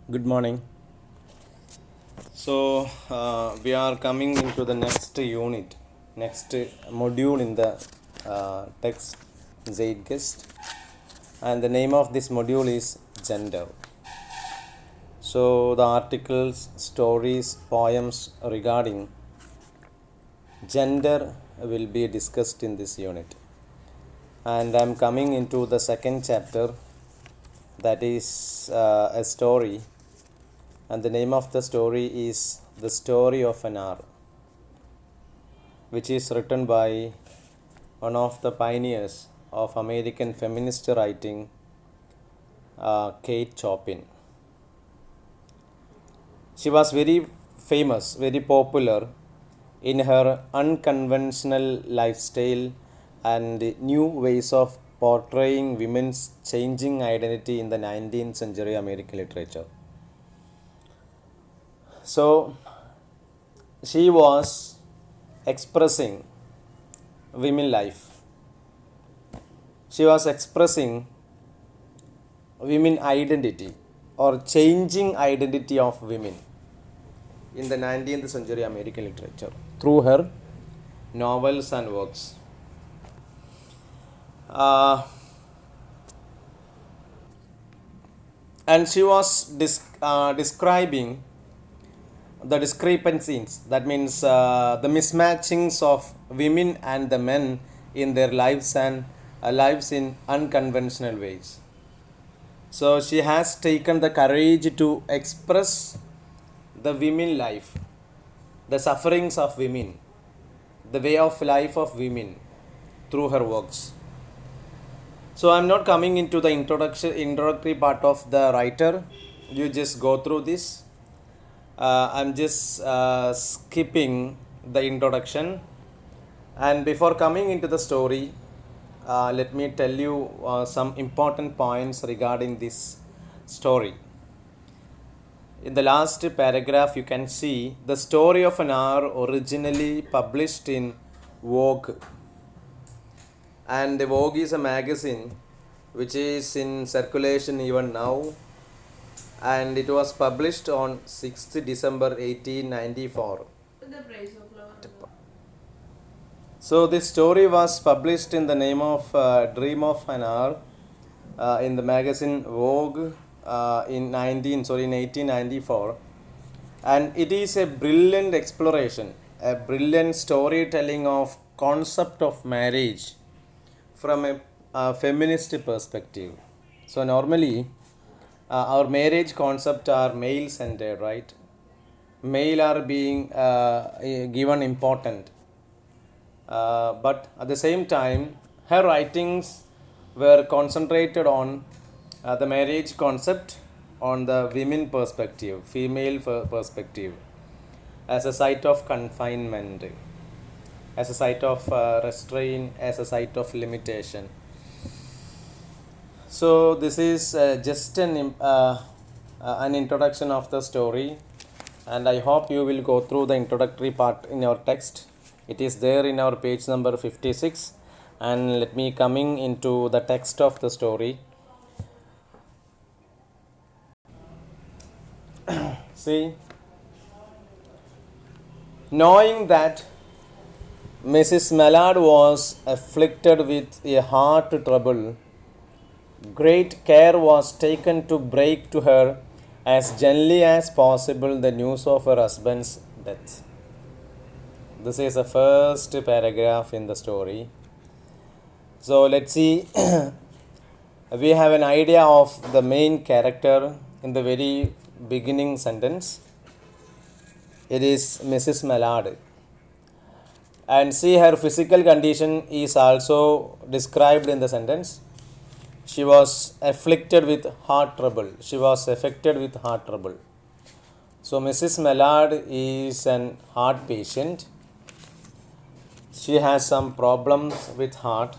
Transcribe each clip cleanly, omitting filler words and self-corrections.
Good morning. We are coming into the next unit, next module in the text Zeitgeist, and the name of this module is Gender. So, the articles, stories, poems regarding gender will be discussed in this unit. And I am coming into the second chapter, that is a story, and the name of the story is The Story of an Hour, which is written by one of the pioneers of American feminist writing, Kate Chopin. She was very famous, very popular in her unconventional lifestyle and new ways of portraying women's changing identity in the 19th century American literature. So, she was expressing women life. She was expressing women identity or changing identity of women in the 19th century American literature through her novels and works. And she was describing the discrepancies, that means the mismatchings of women and the men in their lives and lives in unconventional ways. So she has taken the courage to express the women life, the sufferings of women, the way of life of women through her works. So I'm not coming into the introductory part of the writer. You just go through this. I'm just skipping the introduction, and before coming into the story, let me tell you some important points regarding this story. In the last paragraph, you can see The Story of an Hour, originally published in Vogue. And Vogue is a magazine which is in circulation even now, and it was published on 6th December 1894. So this story was published in the name of Dream of an Hour in the magazine Vogue in 1894, and it is a brilliant exploration, a brilliant storytelling of concept of marriage from a feminist perspective. So normally our marriage concept are male centered, right? Male are being given important, but at the same time her writings were concentrated on the marriage concept on the women perspective, female perspective, as a site of confinement, as a site of restraint, as a site of limitation. So this is just an introduction of the story, and I hope you will go through the introductory part in your text. It is there in our page number 56, and let me coming into the text of the story. See, knowing that Mrs. Mallard was afflicted with a heart trouble, great care was taken to break to her as gently as possible the news of her husband's death. This is the first paragraph in the story. So let's see. We have an idea of the main character in the very beginning sentence. It is Mrs. Mallard. And see, her physical condition is also described in the sentence. She was afflicted with heart trouble. She was affected with heart trouble. So Mrs. Mallard is an heart patient. She has some problems with heart.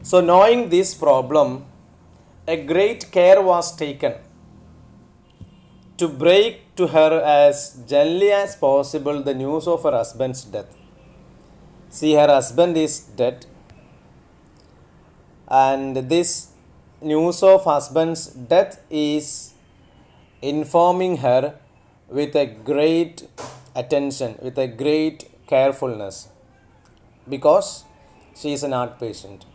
So knowing this problem, a great care was taken to break to her as gently as possible the news of her husband's death. See, her husband is dead, and this news of husband's death is informing her with a great attention, with a great carefulness, because she is an art patient.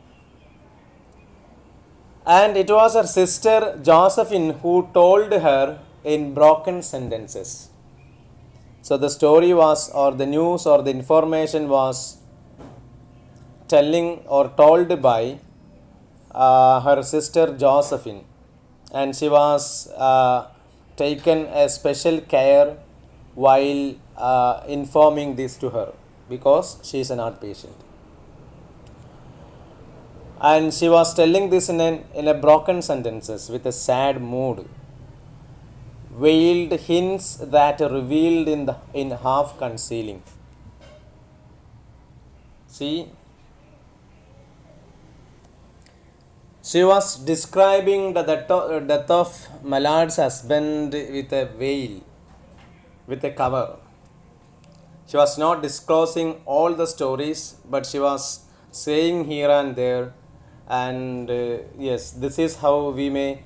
And it was her sister Josephine who told her in broken sentences. So the story was, or the news, or the information was telling or told by her sister Josephine, and she was taken a special care while informing this to her, because she is an art patient. And she was telling this in a broken sentences with a sad mood, veiled hints that revealed in half concealing. See, she was describing the death of Mallard's husband with a veil, with a cover. She was not disclosing all the stories, but she was saying here and there. And yes, this is how we may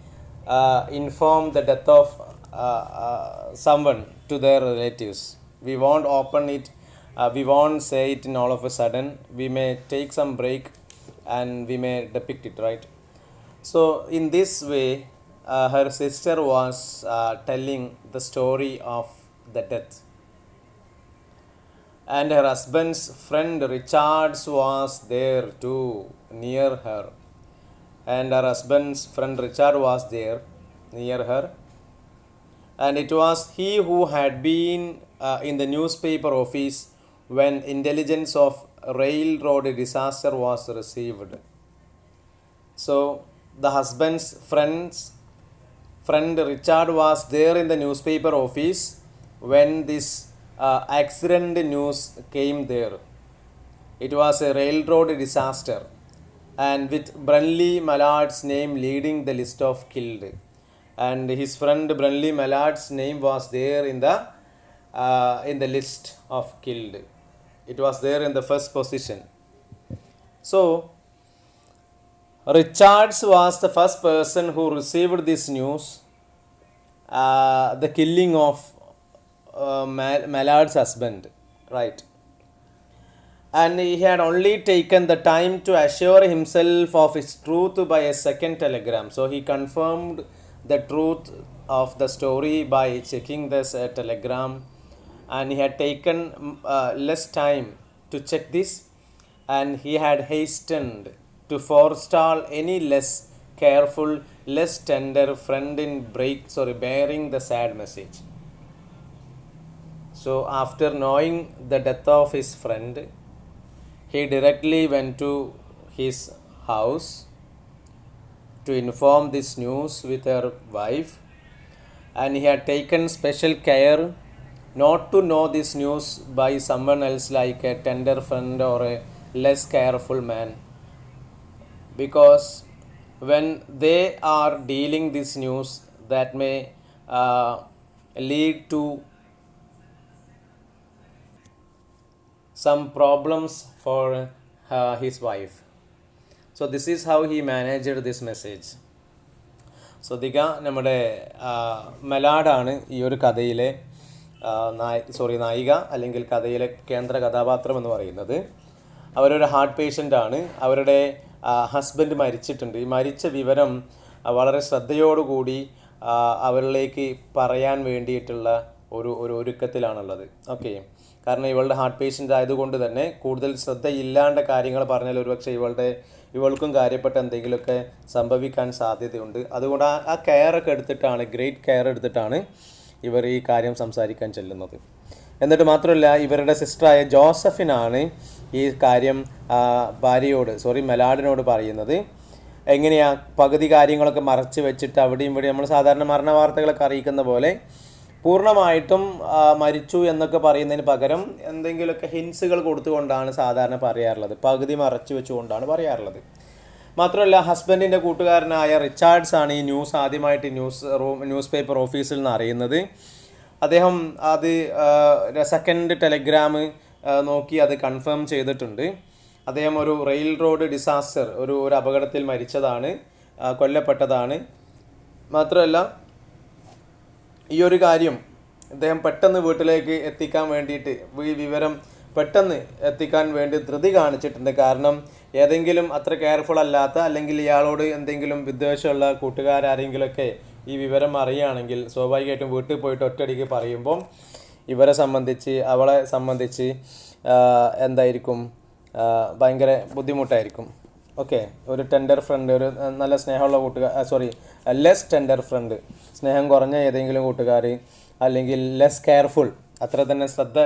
inform the death of someone to their relatives. We won't open it, we won't say it in all of a sudden. We may take some break and we may depict it, right? So, in this way, her sister was telling the story of the death. And her husband's friend Richards was there too, near her. And her husband's friend Richard was there, near her. And it was he who had been in the newspaper office when intelligence of railroad disaster was received. So, the husband's friend Richard was there in the newspaper office when this accident news came there. It was a railroad disaster, and with Brunley Mallard's name leading the list of killed. And his friend Brunley Mallard's name was there in the list of killed. It was there in the first position. So, Richards was the first person who received this news, the killing of Mallard's husband, right? And he had only taken the time to assure himself of its truth by a second telegram. So he confirmed the truth of the story by checking this telegram, and he had taken less time to check this, and he had hastened to forestall any less careful, less tender friend in bearing the sad message. So, after knowing the death of his friend, he directly went to his house to inform this news with her wife, and he had taken special care not to know this news by someone else, like a tender friend or a less careful man, because when they are dealing this news, that may lead to some problems for his wife. So this is how he managed this message. ശ്രദ്ധിക്കുക, നമ്മുടെ മെലാഡാണ് ഈ ഒരു കഥയിലെ നായിക, അല്ലെങ്കിൽ കഥയിലെ കേന്ദ്ര കഥാപാത്രം എന്ന് പറയുന്നത്. അവരൊരു ഹാർട്ട് പേഷ്യൻ്റാണ്. അവരുടെ ഹസ്ബൻഡ് മരിച്ചിട്ടുണ്ട്. ഈ മരിച്ച വിവരം വളരെ ശ്രദ്ധയോടുകൂടി അവരിലേക്ക് പറയാൻ വേണ്ടിയിട്ടുള്ള ഒരു ഒരുക്കത്തിലാണുള്ളത്. ഓക്കെ, കാരണം ഇവളുടെ ഹാർട്ട് പേഷ്യൻ്റ് ആയതുകൊണ്ട് തന്നെ കൂടുതൽ ശ്രദ്ധയില്ലാണ്ട കാര്യങ്ങൾ പറഞ്ഞാൽ ഒരുപക്ഷെ ഇവൾക്കും കാര്യപ്പെട്ട എന്തെങ്കിലുമൊക്കെ സംഭവിക്കാൻ സാധ്യതയുണ്ട്. അതുകൊണ്ട് ആ കെയറൊക്കെ എടുത്തിട്ടാണ്, ഗ്രേറ്റ് കെയർ എടുത്തിട്ടാണ് ഇവർ ഈ കാര്യം സംസാരിക്കാൻ ചെല്ലുന്നത്. എന്നിട്ട് മാത്രമല്ല, ഇവരുടെ സിസ്റ്ററായ ജോസഫിനാണ് ഈ കാര്യം മെലാഡിനോട് പറയുന്നത്. എങ്ങനെയാ പകുതി കാര്യങ്ങളൊക്കെ മറച്ച് വെച്ചിട്ട് അവിടെയും ഇവിടെ നമ്മൾ സാധാരണ മരണ വാർത്തകളൊക്കെ അറിയിക്കുന്ന പോലെ പൂർണ്ണമായിട്ടും മരിച്ചു എന്നൊക്കെ പറയുന്നതിന് പകരം എന്തെങ്കിലുമൊക്കെ ഹിൻസുകൾ കൊടുത്തുകൊണ്ടാണ് സാധാരണ പറയാറുള്ളത്. പകുതി മറച്ചു വെച്ചുകൊണ്ടാണ് പറയാറുള്ളത്. മാത്രമല്ല, ഹസ്ബൻഡിൻ്റെ കൂട്ടുകാരനായ റിച്ചാർഡ്സ് ആണ് ഈ ന്യൂസ് ആദ്യമായിട്ട് ന്യൂസ് പേപ്പർ ഓഫീസിൽ നിന്ന് അറിയുന്നത്. അദ്ദേഹം അത് സെക്കൻഡ് ടെലഗ്രാം നോക്കി അത് കൺഫേം ചെയ്തിട്ടുണ്ട്. അദ്ദേഹം ഒരു റെയിൽ റോഡ് ഡിസാസ്റ്റർ, ഒരു അപകടത്തിൽ മരിച്ചതാണ്, കൊല്ലപ്പെട്ടതാണ്. മാത്രമല്ല, ഈ ഒരു കാര്യം അദ്ദേഹം പെട്ടെന്ന് വീട്ടിലേക്ക് എത്തിക്കാൻ വേണ്ടിയിട്ട് ഈ വിവരം പെട്ടെന്ന് എത്തിക്കാൻ വേണ്ടി ധൃതി കാണിച്ചിട്ടുണ്ട്. കാരണം ഏതെങ്കിലും അത്ര കെയർഫുൾ അല്ലാത്ത അല്ലെങ്കിൽ ഇയാളോട് എന്തെങ്കിലും വിദ്വേഷമുള്ള കൂട്ടുകാരെങ്കിലുമൊക്കെ ഈ വിവരം അറിയുകയാണെങ്കിൽ സ്വാഭാവികമായിട്ടും വീട്ടിൽ പോയിട്ട് ഒറ്റയടിക്ക് പറയുമ്പം ഇവരെ സംബന്ധിച്ച് അവളെ സംബന്ധിച്ച് എന്തായിരിക്കും, ഭയങ്കര ബുദ്ധിമുട്ടായിരിക്കും. ഓക്കെ, ഒരു ടെൻഡർ ഫ്രണ്ട്, ഒരു നല്ല സ്നേഹമുള്ള ലെസ് ടെൻഡർ ഫ്രണ്ട്, സ്നേഹം കുറഞ്ഞ ഏതെങ്കിലും കൂട്ടുകാർ, അല്ലെങ്കിൽ ലെസ് കെയർഫുൾ, അത്ര തന്നെ ശ്രദ്ധ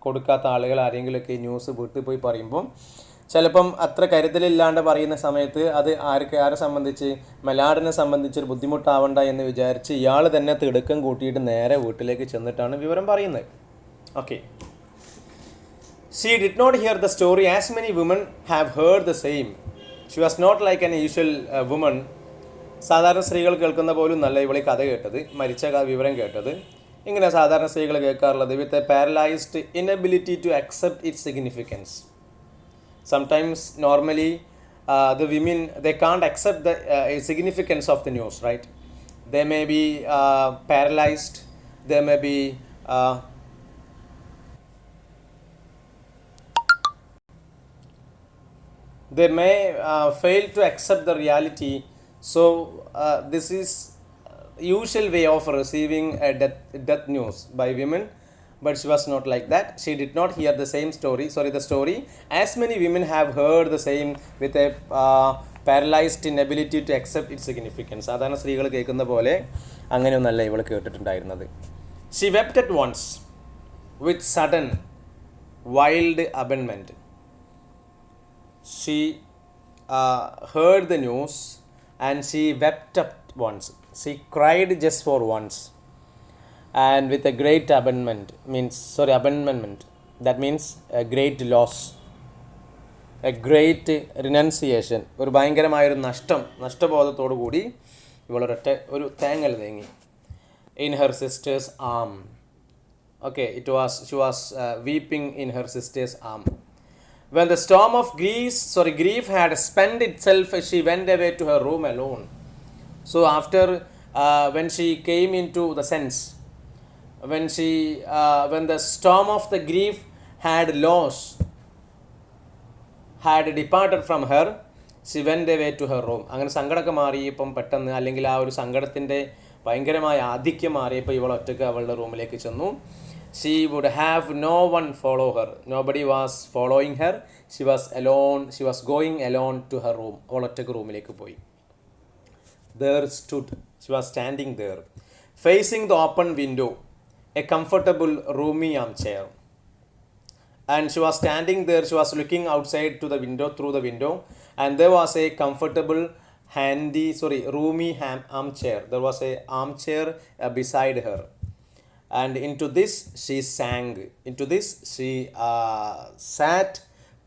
കൊടുക്കാത്ത ആളുകൾ ആരെങ്കിലുമൊക്കെ ഈ ന്യൂസ് വീട്ടിൽ പോയി പറയുമ്പം ചിലപ്പം അത്ര കരുതലില്ലാണ്ട് പറയുന്ന സമയത്ത് അത് ആരെ സംബന്ധിച്ച്, മലാഡിനെ സംബന്ധിച്ചൊരു ബുദ്ധിമുട്ടാവണ്ട എന്ന് വിചാരിച്ച് ഇയാൾ തന്നെ തിടുക്കം കൂട്ടിയിട്ട് നേരെ വീട്ടിലേക്ക് ചെന്നിട്ടാണ് വിവരം പറയുന്നത്. Okay. She did not hear the story as many women have heard the same. She was not like an usual woman. സാധാരണ സ്ത്രീകൾ കേൾക്കുന്ന പോലും നല്ല ഇവളെ കഥ കേട്ടത്, മരിച്ച വിവരം കേട്ടത്. ഇങ്ങനെ സാധാരണ സ്ത്രീകൾ കേൾക്കാറുള്ളത് with a paralysed inability to accept its significance. Sometimes normally the women, they can't accept the significance of the news, right? They may be paralyzed, they may be they may fail to accept the reality. So this is usual way of receiving a death news by women, but she was not like that. She did not hear the same story, the story as many women have heard the same with a paralyzed inability to accept its significance. സാധാരണ സ്ത്രീകൾ കേൾക്കുന്ന പോലെ അങ്ങനെയൊന്നല്ല ഇവൾ കേട്ടിട്ടുണ്ടായിരുന്നത്. She wept at once with sudden wild abandonment. She heard the news and she wept at once. She cried just for once, and with a great abandonment, that means a great loss, a great renunciation, ഒരു ഭയങ്കരമായൊരു നഷ്ടബോധത്തോടു കൂടി ഇവളൊരൊറ്റ ഒരു തേങ്ങൽ തേങ്ങി. In her sister's arm. Okay, she was weeping in her sister's arm. When the storm of grief had spent itself, she went away to her room alone. So after when she came into the sense, when the storm of the grief had departed from her, she went away to her room. അങ്ങനെ സങ്കടമൊക്കെ മാറിയപ്പം പെട്ടെന്ന്, അല്ലെങ്കിൽ ആ ഒരു സങ്കടത്തിൻ്റെ ഭയങ്കരമായ ആധിക്യം മാറിയപ്പോൾ ഇവൾ ഒറ്റയ്ക്ക് അവളുടെ റൂമിലേക്ക് ചെന്നു. She would have no one follow her. Nobody was following her. She was alone. She was going alone to her room. അവൾ ഒറ്റയ്ക്ക് റൂമിലേക്ക് പോയി. There stood. She was standing there, facing the open window, a comfortable, roomy armchair. And she was standing there. She was looking outside to the window, through the window, and there was a comfortable, roomy armchair. There was a armchair beside her. And into this she sank. Into this she sat,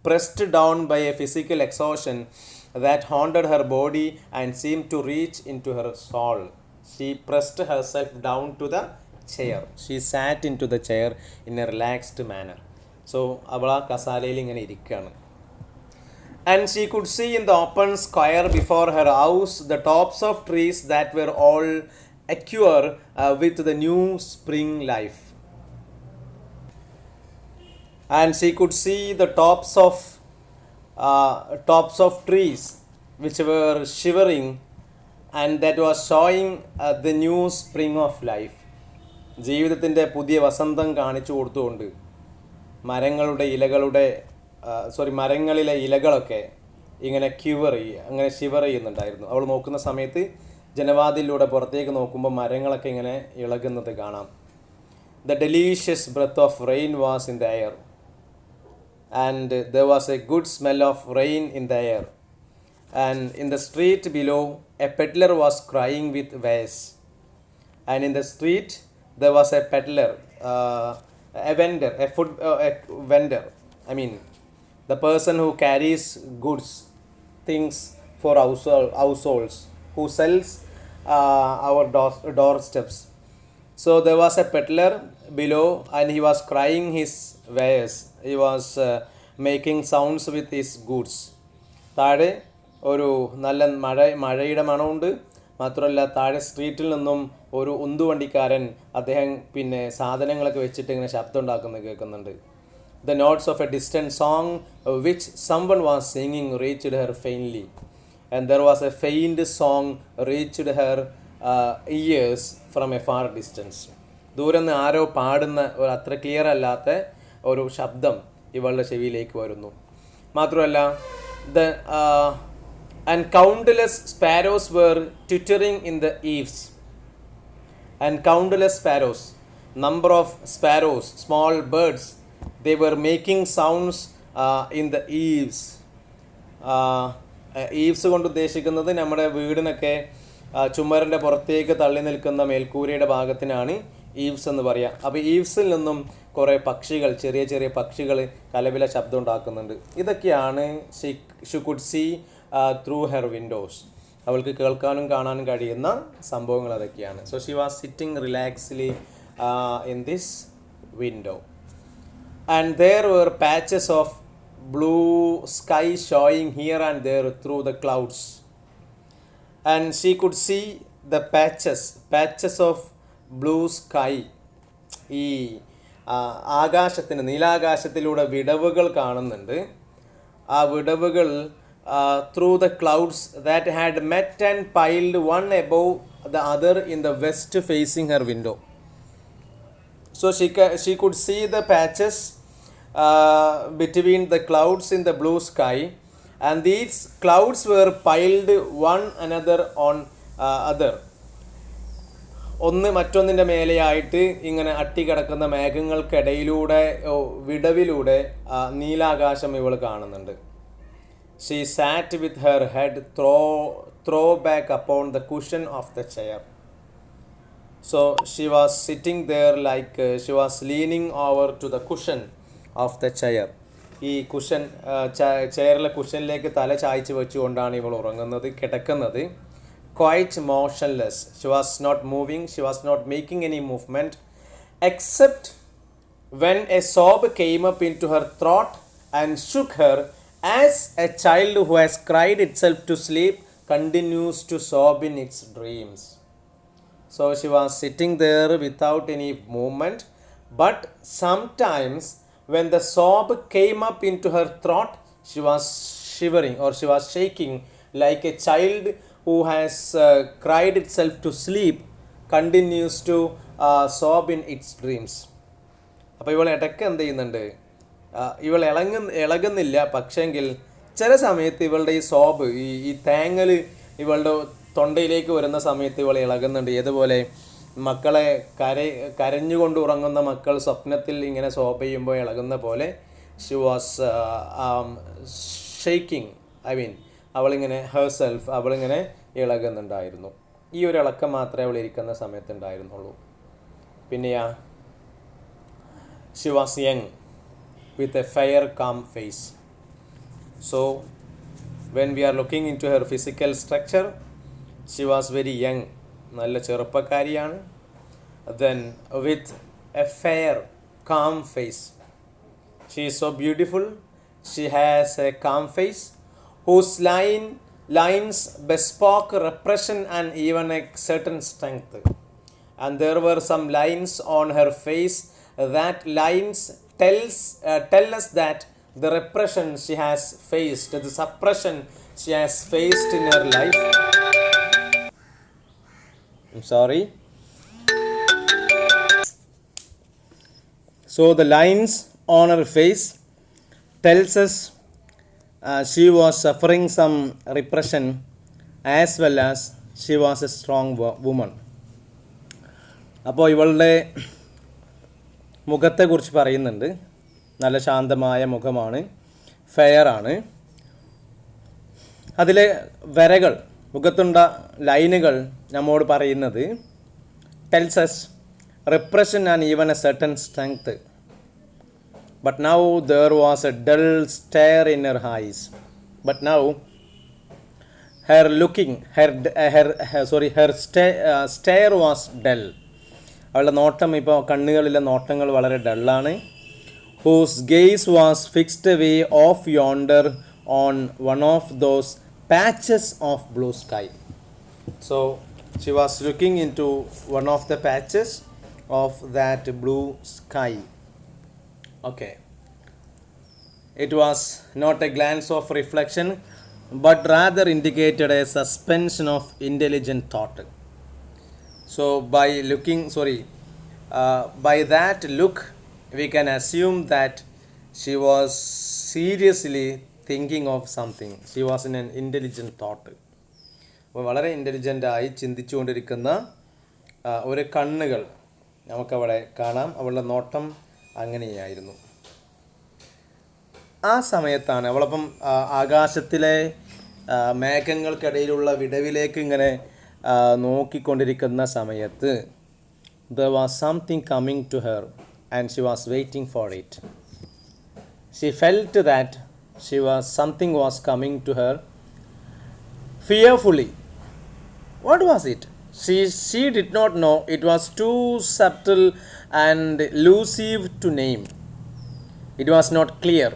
pressed down by a physical exhaustion that haunted her body and seemed to reach into her soul. She pressed herself down to the chair. She sat into the chair in a relaxed manner. So അവൾ ആ കസാലയിൽ ഇങ്ങനെ ഇരിക്കുകയാണ്. And she could see in the open square before her house the tops of trees that were all acquire with the new spring life. And she could see the tops of trees which were shivering, and that was showing the new spring of life. ജീവിതത്തിൻ്റെ പുതിയ വസന്തം കാണിച്ചു കൊടുത്തുകൊണ്ട് മരങ്ങളിലെ ഇലകളൊക്കെ ഇങ്ങനെ അങ്ങനെ shiver ചെയ്യുന്നുണ്ടായിരുന്നു. അവൾ നോക്കുന്ന സമയത്ത് ജനവാതിലൂടെ പുറത്തേക്ക് നോക്കുമ്പോൾ മരങ്ങളൊക്കെ ഇങ്ങനെ ഇളകുന്നത് കാണാം. The delicious breath of rain was in the air, and there was a good smell of rain in the air. And in the street below, a peddler was crying with wares. And in the street there was a peddler, a vendor. I mean, the person who carries goods, things for households, who sells our doorsteps. So there was a peddler below, and he was crying his wares. He was making sounds with his goods. താഴെ ഒരു നല്ല മഴയുടെ മണമുണ്ട്. മാത്രമല്ല താഴെ സ്ട്രീറ്റിൽ നിന്നും ഒരു ഉന്തുവണ്ടിക്കാരൻ അദ്ദേഹം പിന്നെ സാധനങ്ങളൊക്കെ വെച്ചിട്ട് ഇങ്ങനെ ശബ്ദം ഉണ്ടാക്കുന്നത് കേൾക്കുന്നുണ്ട്. The notes of a distant song which someone was singing reached her faintly, and there was a faint song reached her ears from a far distance. ദൂരെ നിന്ന് ആരോ പാടുന്ന ഒരു അത്ര ക്ലിയർ അല്ലാത്ത ഒരു ശബ്ദം ഇവളുടെ ചെവിയിലേക്ക് വരുന്നു. മാത്രമല്ല and countless sparrows were twittering in the eaves. And countless sparrows, number of sparrows, small birds, they were making sounds in the eaves. Eaves കൊണ്ട് ഉദ്ദേശിക്കുന്നത് നമ്മുടെ വീടിനൊക്കെ ചുമരിൻ്റെ പുറത്തേക്ക് തള്ളി നിൽക്കുന്ന മേൽക്കൂരയുടെ ഭാഗത്തിനാണ് ഈവ്സ് എന്ന് പറയുക. അപ്പോൾ ഈവ്സിൽ നിന്നും കുറേ പക്ഷികൾ, ചെറിയ ചെറിയ പക്ഷികൾ കലപില ശബ്ദം ഉണ്ടാക്കുന്നുണ്ട്. ഇതൊക്കെയാണ് she could see through her windows. അവൾക്ക് കേൾക്കാനും കാണാനും കഴിയുന്ന സംഭവങ്ങൾ അതൊക്കെയാണ്. So she was sitting relaxly in this window. And there were patches of blue sky showing here and there through the clouds. And she could see the patches of blue sky. ഈ ആകാശത്തിന്, നീലാകാശത്തിലൂടെ വിടവുകൾ കാണുന്നുണ്ട്. ആ വിടവുകൾ through the clouds that had met and piled one above the other in the west facing her window. So she could see the patches between the clouds in the blue sky, and these clouds were piled one another on other. ഒന്ന് മറ്റൊന്നിൻ്റെ മേലെയായിട്ട് ഇങ്ങനെ അട്ടിക്കിടക്കുന്ന മേഘങ്ങൾക്കിടയിലൂടെ വിടവിലൂടെ നീലാകാശം ഇവൾ കാണുന്നുണ്ട്. She sat with her head throw back upon the cushion of the chair. So she was sitting there like she was leaning over to the cushion of the chair. ഈ cushion ചെയറിലെ കുഷനിലേക്ക് തല ചായ്ച്ച് വെച്ചുകൊണ്ടാണ് ഇവൾ ഉറങ്ങുന്നത്, കിടക്കുന്നത്. Quite motionless. She was not moving. She was not making any movement, except when a sob came up into her throat and shook her, as a child who has cried itself to sleep continues to sob in its dreams. So she was sitting there without any movement, but sometimes when the sob came up into her throat, she was shivering or she was shaking like a child who has cried itself to sleep continues to sob in its dreams. അപ്പോൾ ഇവൾ ഇടയ്ക്ക് എന്ത് ചെയ്യുന്നുണ്ട്, ഇവൾ ഇളകുന്നില്ല, പക്ഷേങ്കിൽ ചില സമയത്ത് ഇവളുടെ ഈ സോബ്, ഈ തേങ്ങൽ ഇവളുടെ തൊണ്ടയിലേക്ക് വരുന്ന സമയത്ത് ഇവൾ ഇളകുന്നുണ്ട്. ഏതുപോലെ മക്കളെ കരഞ്ഞുകൊണ്ട് ഉറങ്ങുന്ന മക്കൾ സ്വപ്നത്തിൽ ഇങ്ങനെ സോബ് ചെയ്യുമ്പോൾ ഇളകുന്ന പോലെ ഷി വാസ് ഷെയ്ക്കിങ്. അവളിങ്ങനെ ഹെർസെൽഫ് അവളിങ്ങനെ ഇളകുന്നുണ്ടായിരുന്നു. ഈ ഒരു ഇളക്കം മാത്രമേ അവൾ ഇരിക്കുന്ന സമയത്ത് ഉണ്ടായിരുന്നുള്ളൂ. പിന്നെയാ she was young with a fair calm face. So when we are looking into her physical structure, she was very young, നല്ല ചെറുപ്പക്കാരിയാണ്. Then with a fair calm face, she is so beautiful. She has a calm face whose lines bespoke repression and even a certain strength. And there were some lines on her face that lines tell us that the repression she has faced, the suppression she has faced in her life. I'm sorry. So the lines on her face tells us she was suffering some repression as well as she was a strong woman. അപ്പോൾ ഇവളുടെ മുഖത്തെക്കുറിച്ച് പറയുന്നുണ്ട്. നല്ല ശാന്തമായ മുഖമാണ്, ഫെയറാണ്. അതിലെ വരകൾ, മുഖത്തുണ്ട ലൈനുകൾ നമ്മോട് പറയുന്നത് tells us repression and even a certain strength. But now there was a dull stare in her eyes. But now her stare was dull. അവളുടെ നോട്ടം, ഇപ്പോൾ കണ്ണുകളിലെ നോട്ടങ്ങൾ വളരെ ഡള്ളാണ്. whose gaze was fixed away off yonder on one of those patches of blue sky. So She was looking into one of the patches of that blue sky. Okay. It was not a glance of reflection, but rather indicated a suspension of intelligent thought. So, by that look, we can assume that she was seriously thinking of something. She was in an intelligent thought. അപ്പോൾ വളരെ ഇൻ്റലിജൻ്റായി ചിന്തിച്ചുകൊണ്ടിരിക്കുന്ന ഒരു കണ്ണുകൾ നമുക്കവിടെ കാണാം. അവളുടെ നോട്ടം അങ്ങനെയായിരുന്നു. ആ സമയത്താണ് അവളപ്പം ആകാശത്തിലെ മേഘങ്ങൾക്കിടയിലുള്ള വിടവിലേക്ക് ഇങ്ങനെ നോക്കിക്കൊണ്ടിരിക്കുന്ന സമയത്ത് there was something coming to her and she was waiting for it. She felt that something was coming to her fearfully. What was it? She did not know. It was too subtle and elusive to name. It was not clear.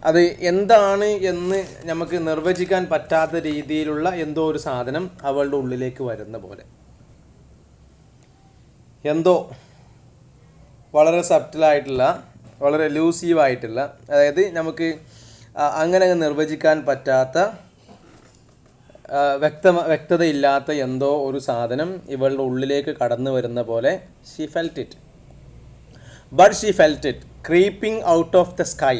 അത് എന്താണ് എന്ന് നമുക്ക് നിർവചിക്കാൻ പറ്റാത്ത രീതിയിലുള്ള എന്തോ ഒരു സാധനം അവളുടെ ഉള്ളിലേക്ക് വരുന്ന പോലെ, എന്തോ വളരെ സബ്റ്റിലായിട്ടുള്ള, വളരെ എലൂസീവായിട്ടുള്ള, അതായത് നമുക്ക് അങ്ങനെ നിർവചിക്കാൻ പറ്റാത്ത, വ്യക്തതയില്ലാത്ത എന്തോ ഒരു സാധനം ഇവളുടെ ഉള്ളിലേക്ക് കടന്നു വരുന്ന പോലെ she felt it. But she felt it creeping out of the sky.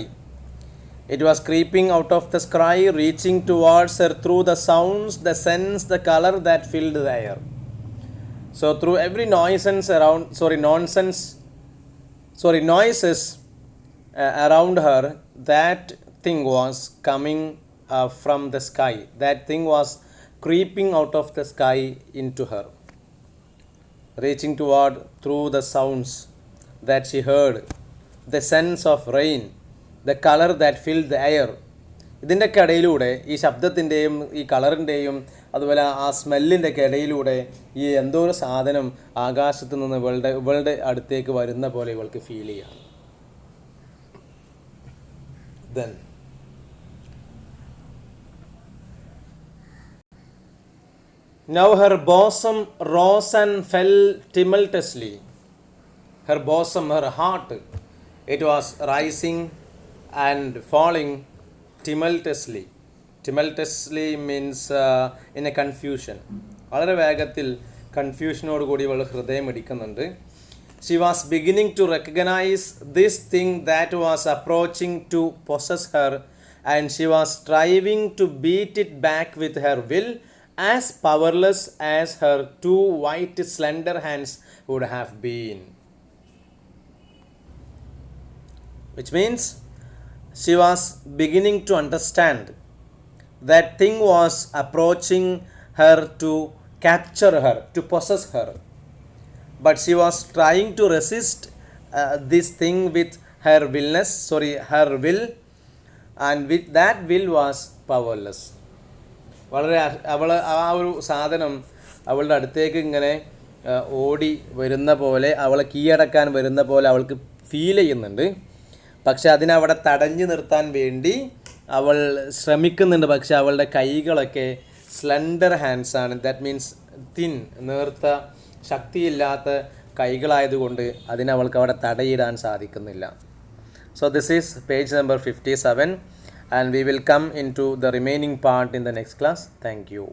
It was creeping out of the sky, reaching towards her through the sounds, the sense, the color that filled the air. So through every noises around her, that thing was coming from the sky. That thing was creeping out of the sky into her, reaching toward through the sounds that she heard, the sense of rain, the color that filled the air. ഇതിൻ്റെയൊക്കെ ഇടയിലൂടെ, ഈ ശബ്ദത്തിൻ്റെയും ഈ കളറിൻ്റെയും അതുപോലെ ആ സ്മെല്ലിൻ്റെയൊക്കെ ഇടയിലൂടെ ഈ എന്തോ ഒരു സാധനം ആകാശത്ത് നിന്ന് ഇവളുടെ അടുത്തേക്ക് വരുന്ന പോലെ ഇവൾക്ക് ഫീൽ ചെയ്യാണ്. Then now her bosom rose and fell tumultuously. Her bosom, her heart, it was rising and falling tumultuously. Tumultuously means in a confusion. വളരെ വേഗത്തിൽ കൺഫ്യൂഷനോട് കൂടി ഇവൾ ഹൃദയം ഇടിക്കുന്നുണ്ട്. She was beginning to recognize this thing that was approaching to possess her, and she was striving to beat it back with her will, as powerless as her two white slender hands would have been. Which means she was beginning to understand that thing was approaching her to capture her, to possess her. But she was trying to resist this thing with her will, and with that will was powerless. വളരെ ആ ഒരു സാധനം അവളുടെ അടുത്തേക്ക് ഇങ്ങനെ ഓടി വരുന്ന പോലെ, അവളെ കീഴടക്കാൻ വരുന്ന പോലെ അവൾക്ക് ഫീൽ ചെയ്യുന്നുണ്ട്. പക്ഷെ അതിനവിടെ തടഞ്ഞു നിർത്താൻ വേണ്ടി അവൾ ശ്രമിക്കുന്നുണ്ട്. പക്ഷെ അവളുടെ കൈകളൊക്കെ സ്ലെൻഡർ ഹാൻഡ്സ് ആണ്. ദാറ്റ് മീൻസ് തിൻ, നേർത്ത, ശക്തിയില്ലാത്ത കൈകളായതുകൊണ്ട് അതിനവൾക്ക് അവിടെ തടയിടാൻ സാധിക്കുന്നില്ല. So this is page number 57 and we will come into the remaining part in the next class. Thank you.